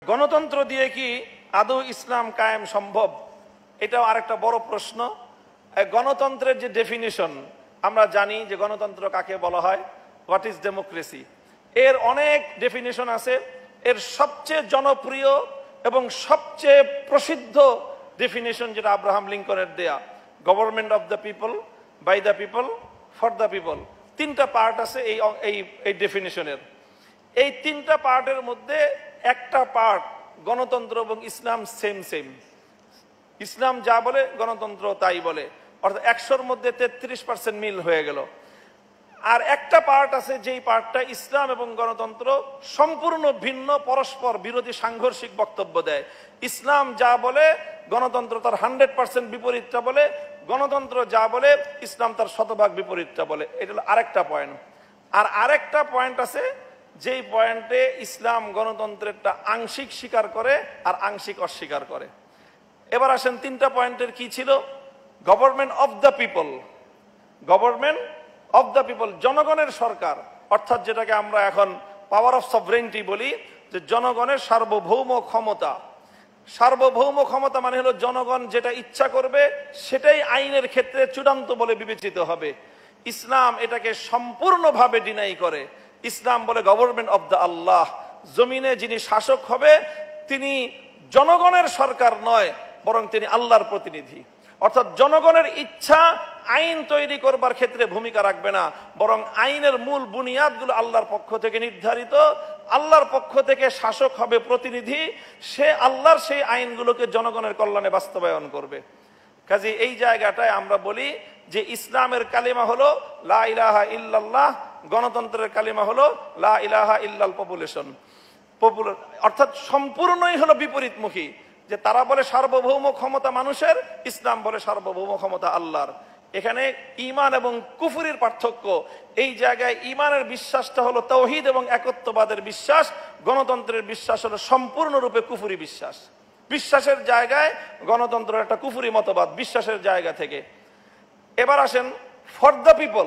গণতন্ত্র দিয়ে কি আদৌ ইসলাম কায়েম সম্ভব? এটাও আরেকটা বড় প্রশ্ন। গণতন্ত্রের যে ডেফিনিশন, আমরা জানি যে গণতন্ত্র কাকে বলা হয়, হোয়াট ইজ ডেমোক্রেসি। এর অনেক ডেফিনিশন আছে। এর সবচেয়ে জনপ্রিয় এবং সবচেয়ে প্রসিদ্ধ ডেফিনিশন যেটা আব্রাহাম লিঙ্কনের দেয়া, government of the people, by the people, for the people. তিনটা পার্ট আছে এই ডেফিনিশনের। এই তিনটা পার্টের মধ্যে একটা পার্ট গণতন্ত্র এবং ইসলাম সেম। ইসলাম যা বলে গণতন্ত্র তাই বলে, অর্থাৎ 100-র মধ্যে 33% মিল হয়ে গেল। আর একটা পার্ট আছে যেই পার্টটা ইসলাম এবং গণতন্ত্র সম্পূর্ণ ভিন্ন, পরস্পর বিরোধী, সাংঘর্ষিক বক্তব্য দেয়। ইসলাম যা বলে গণতন্ত্র তার 100% বিপরীতটা বলে, গণতন্ত্র যা বলে ইসলাম তার 100% বিপরীতটা বলে। এটা হলো আরেকটা পয়েন্ট। আর আরেকটা পয়েন্ট আছে যেই পয়েন্টে ইসলাম গণতন্ত্রেরটা আংশিক স্বীকার করে আর আংশিক অস্বীকার করে। এবার আসেন তিনটা পয়েন্টের কি ছিল। Government of the people, government of the people, জনগণের সরকার, অর্থাৎ যেটাকে আমরা এখন পাওয়ার অফ সভরেন্টি বলি, যে জনগণের সার্বভৌম ক্ষমতা। সার্বভৌম ক্ষমতা মানে হলো জনগণ যেটা ইচ্ছা করবে সেটাই আইনের ক্ষেত্রে চূড়ান্ত বলে বিবেচিত হবে। ইসলাম এটাকে সম্পূর্ণভাবে ডিনাই করে। ইসলাম বলে গভর্নমেন্ট অফ দ্য আল্লাহ, জমিনে যিনি শাসক হবে তিনি জনগণের সরকার নয়, বরং তিনি আল্লাহর প্রতিনিধি। অর্থাৎ জনগণের ইচ্ছা আইন তৈরি করবার ক্ষেত্রে ভূমিকা রাখবে না, বরং আইনের মূল বুনিয়াদগুলো আল্লাহর পক্ষ থেকে নির্ধারিত। আল্লাহর পক্ষ থেকে শাসক হবে প্রতিনিধি, সে আল্লাহর সেই আইনগুলোকে জনগণের কল্যাণে বাস্তবায়ন করবে। কাজে এই জায়গাটায় আমরা বলি যে ইসলামের কালিমা হলো লা ইলাহা ইল্লাল্লাহ, গণতন্ত্রের কালিমা হলো লা ইলাহা ইল্লাল পপুলেশন। অর্থাৎ সম্পূর্ণই হলো বিপরীতমুখী। যে তারা বলে সার্বভৌম ক্ষমতা মানুষের, ইসলাম বলে সার্বভৌম ক্ষমতা আল্লাহর। এখানে ঈমান এবং কুফরির পার্থক্য। এই জায়গায় ঈমানের বিশ্বাসটা হলো তাওহীদ এবং একত্ববাদের বিশ্বাস, গণতন্ত্রের বিশ্বাস হলো সম্পূর্ণরূপে কুফরি বিশ্বাস। বিশ্বাসের জায়গায় গণতন্ত্রের একটা কুফরি মতবাদ, বিশ্বাসের জায়গা থেকে। এবার আসেন for the people,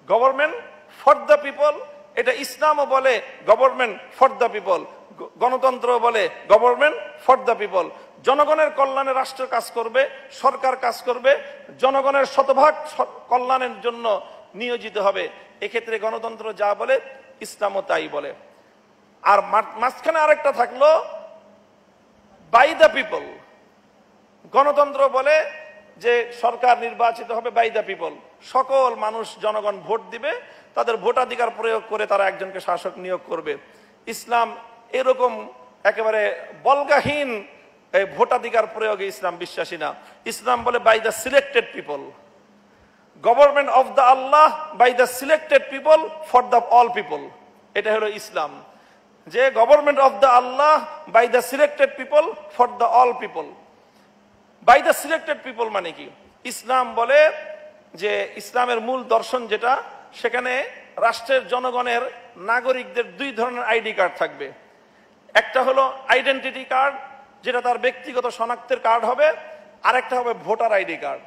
government for the people. এটা ইসলামও বলে গভর্নমেন্ট ফর দ্য পিপল, গণতন্ত্র বলে গভর্নমেন্ট ফর দ্য পিপল। জনগণের কল্যাণে রাষ্ট্র কাজ করবে, সরকার কাজ করবে, জনগণের শতভাগ কল্যাণের জন্য নিয়োজিত হবে। এক্ষেত্রে গণতন্ত্র যা বলে ইসলামও তাই বলে। আর মাঝখানে আরেকটা থাকলো বাই দ্য পিপল। গণতন্ত্র বলে যে সরকার নির্বাচিত হবে বাই দ্য পিপল, সকল মানুষ জনগণ ভোট দিবে, তাদের ভোটাধিকার প্রয়োগ করে তারা একজনকে শাসক নিয়োগ করবে। ইসলাম এরকম একেবারে বলগাহীন ভোটাধিকার প্রয়োগে ইসলাম বিশ্বাসী না। ইসলাম বলে by the selected people, government of the আল্লাহ by the selected people for the all people. এটা হলো ইসলাম, যে গভর্নমেন্ট অফ দ্য আল্লাহ by the selected people for the all people. By the selected people মানে কি? ইসলাম বলে যে ইসলামের মূল দর্শন যেটা, সেখানে রাষ্ট্রের জনগণের নাগরিকদের দুই ধরনের আইডি কার্ড থাকবে। একটা হলো আইডেন্টিটি কার্ড, যেটা তার ব্যক্তিগত শনাক্তের কার্ড হবে, আরেকটা হবে voter ID card.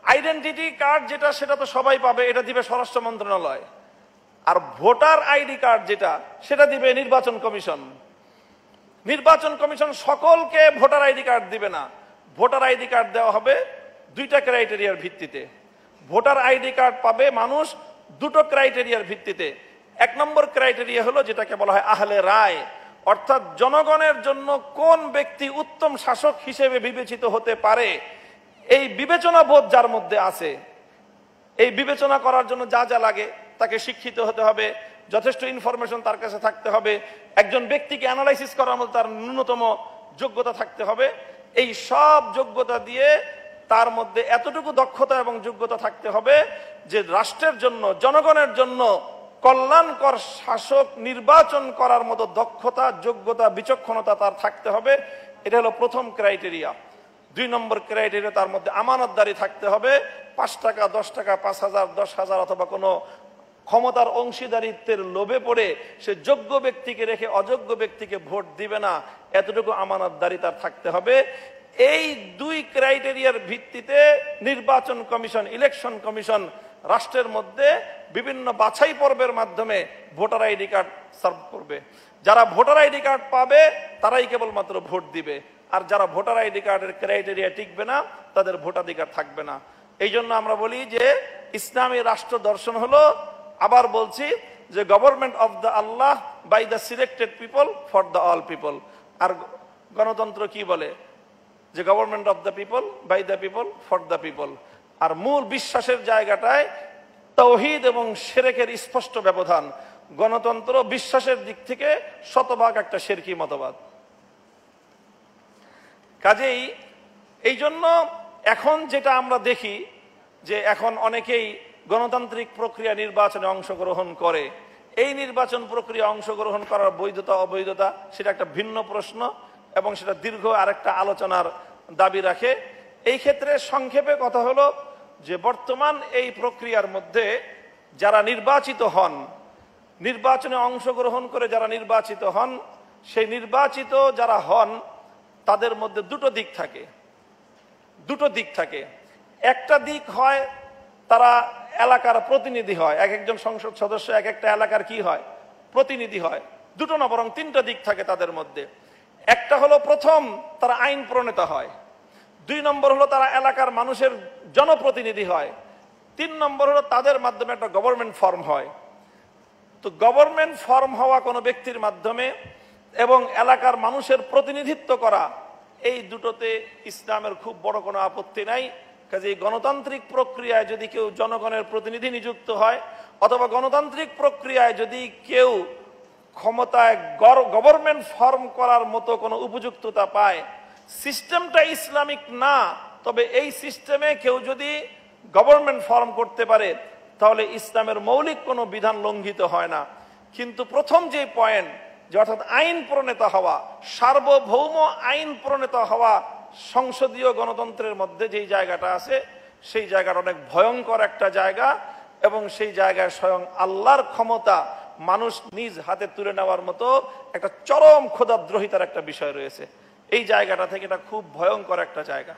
Identity card যেটা, সেটা তো সবাই পাবে, এটা দিবে স্বরাষ্ট্র মন্ত্রণালয়। আর ভোটার আইডি কার্ড যেটা, সেটা দিবে নির্বাচন কমিশন। নির্বাচন কমিশন সকলকে ভোটার আইডি কার্ড দিবে না। ভোটার আইডি কার্ড দেওয়া হবে দুইটা ক্রাইটেরিয়ার ভিত্তিতে। ভোটার আইডি কার্ড পাবে মানুষ দুটো ক্রাইটেরিয়ার ভিত্তিতে। এক নম্বর ক্রাইটেরিয়া হলো যেটাকে বলা হয় আহলে রায়, অর্থাৎ জনগণের জন্য কোন ব্যক্তি উত্তম শাসক হিসেবে বিবেচিত হতে পারে, এই বিবেচনা বোধ যার মধ্যে আছে। এই বিবেচনা করার জন্য যা যা লাগে, তাকে শিক্ষিত হতে হবে, যথেষ্ট ইনফরমেশন তার কাছে থাকতে হবে, একজন ব্যক্তিকে অ্যানালাইসিস করার মতো তার ন্যূনতম যোগ্যতা থাকতে হবে। এই সব যোগ্যতা দিয়ে তার মধ্যে এতটুকু দক্ষতা এবং যোগ্যতা থাকতে হবে যে রাষ্ট্রের জন্য, জনগণের জন্য কল্যাণকর শাসক নির্বাচন করার মতো দক্ষতা, যোগ্যতা, বিচক্ষণতা তার থাকতে হবে। এটা হলো প্রথম ক্রাইটেরিয়া। 2 নম্বর ক্রাইটেরিয়া, তার মধ্যে আমানতদারি থাকতে হবে। 5 টাকা, 10 টাকা, 5,000, 10,000 অথবা কোনো ক্ষমতার অংশীদারিত্বের লোভে পড়ে সে যোগ্য ব্যক্তিকে রেখে অযোগ্য ব্যক্তিকে ভোট দিবে না, এতটুকু আমানতদারি তার থাকতে হবে। এই 2 ক্রাইটেরিয়ার ভিত্তিতে নির্বাচন কমিশন, ইলেকশন কমিশন রাষ্ট্রের মধ্যে বিভিন্ন বাছাই পর্বের মাধ্যমে ভোটার আইডি কার্ড সার্ভ করবে। যারা ভোটার আইডি কার্ড পাবে তারাই কেবলমাত্র ভোট দিবে, আর যারা ভোটার আইডি কার্ডের ক্রাইটেরিয়া টিকবে না তাদের ভোটাধিকার থাকবে না। এই জন্য আমরা বলি যে ইসলামী রাষ্ট্র দর্শন হলো, আবার বলছি, যে গভর্নমেন্ট অফ দ্য আল্লাহ by the selected people for the all people. আর গণতন্ত্র কি বলে? যে government of the people by the people for the people. আর মূল বিশ্বাসের জায়গাটায় তাওহীদ এবং শিরকের স্পষ্ট ব্যবধান। গণতন্ত্র বিশ্বাসের দিক থেকে শতভাগ একটা শিরকি মতবাদ। কাজেই এই জন্য এখন যেটা আমরা দেখি যে এখন অনেকেই গণতান্ত্রিক প্রক্রিয়া নির্বাচনে অংশগ্রহণ করে, এই নির্বাচন প্রক্রিয়া অংশগ্রহণ করার বৈধতা অবৈধতা সেটা একটা ভিন্ন প্রশ্ন এবং সেটা দীর্ঘ আরেকটা আলোচনার দাবি রাখে। এই ক্ষেত্রে সংক্ষেপে কথা হলো যে বর্তমান এই প্রক্রিয়ার মধ্যে যারা নির্বাচিত হন, নির্বাচনে অংশগ্রহণ করে যারা নির্বাচিত হন, সেই নির্বাচিত যারা হন তাদের মধ্যে দুটো দিক থাকে। একটা দিক হয় তারা এলাকার প্রতিনিধি হয়, এক একজন সংসদ সদস্য এক একটা এলাকার কি হয়? প্রতিনিধি হয়। দুটো না বরং তিনটা দিক থাকে তাদের মধ্যে। একটা হলো প্রথম তারা আইন প্রণেতা হয়, 2 নম্বর হলো তারা এলাকার মানুষের জনপ্রতিনিধি হয়, 3 নম্বর হলো তাদের মাধ্যমে একটা গভর্নমেন্ট ফর্ম হয়। তো গভর্নমেন্ট ফর্ম হওয়া কোনো ব্যক্তির মাধ্যমে এবং এলাকার মানুষের প্রতিনিধিত্ব করা, এই দুটোতে ইসলামের খুব বড় কোনো আপত্তি নাই। কাজে গণতান্ত্রিক প্রক্রিয়ায় যদি কেউ জনগণের প্রতিনিধি নিযুক্ত হয় অথবা গণতান্ত্রিক প্রক্রিয়ায় যদি কেউ ক্ষমতায় গভর্নমেন্ট ফর্ম করার মতো কোনো উপযুক্ততা পায়, সিস্টেমটা ইসলামিক না, তবে এই সিস্টেমে কেউ যদি গভর্নমেন্ট ফর্ম করতে পারে তাহলে ইসলামের মৌলিক কোনো বিধান লঙ্ঘিত হয় না। কিন্তু প্রথম যে পয়েন্ট, যে অর্থাৎ আইন প্রণেতা হওয়া, সার্বভৌম আইন প্রণেতা হওয়া, সংসদীয় গণতন্ত্রের মধ্যে যেই জায়গাটা আছে সেই জায়গাটা অনেক ভয়ঙ্কর একটা জায়গা এবং সেই জায়গায় স্বয়ং আল্লাহর ক্ষমতা মানুষ নিজ হাতে তুলে নেওয়ার মতো একটা চরম খোদাদ্রোহিতার একটা বিষয় রয়েছে। এই জায়গাটা থেকে এটা খুব ভয়ঙ্কর একটা জায়গা।